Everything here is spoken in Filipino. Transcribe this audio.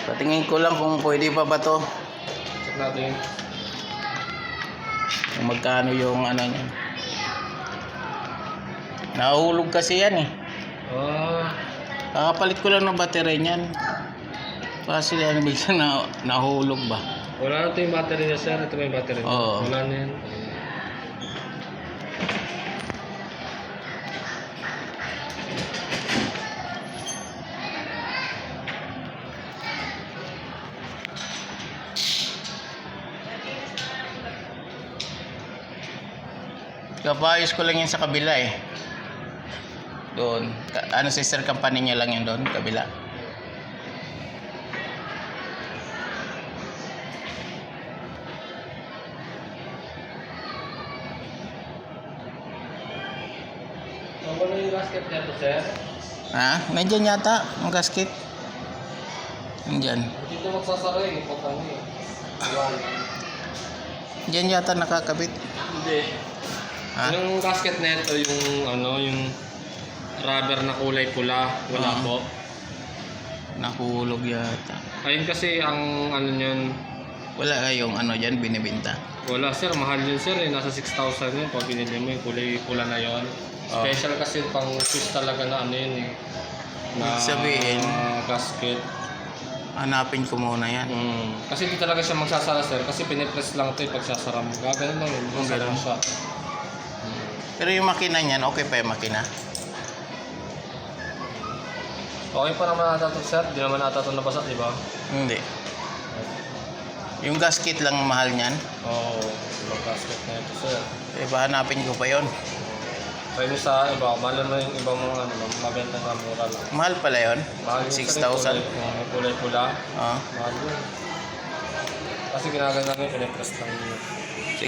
Patingin ko lang kung pwede pa ba to. Check natin. Kung magkano yung ano niya. Nahulog kasi yan eh. Kakapalit ko lang ng battery niyan. Kasi ano bigla nahulog ba? Wala na ito yung battery niya, sir. Ito ba yung battery niya? Oo. Wala na yan. Kapayos ko lang yan sa kabila eh. Doon. Ano sister company niya lang yun doon, kabila. Ano yung gasket niya to, sir? Ha? Nandiyan yata ang gasket. Nandiyan. Dito magsasara eh. Pag ano eh. Iwan. Diyan yata nakakabit. Hindi. Ha? Yung gasket na ito, yung ano, yung rubber na kulay pula, wala po. Nahulog yata. Ayun kasi ang ano niyan, Wala kayong ano dyan binibenta. wala sir, mahal yun sir eh, nasa 6,000 yun pag binili mo yung kulay pula na yun. Oh. Special kasi pang Swiss talaga na ano yun eh. Na Ibig sabihin, gasket. hanapin ko muna yan. Kasi hindi talaga siya magsasara sir, kasi pinipress lang ito eh pagsasara mo. Gagano lang yun, magsasara ganun. siya. Pero yung makina niyan, okay pa yung makina? Okay pa naman ata ito sir, di naman ata ito nabasa, di ba? Hindi. Yung gasket lang mahal niyan. Oo, yung gasket na ito sir. Eh, hanapin ko pa yon. Kaya sa iba, mahal naman yung ibang mga ano, mabenta na mura lang. Mahal pala yon. Mahal yun, sir, 6,000. yung kulay pula. Ah. Mahal yun. Kasi ginagana namin, pinipress lang yun.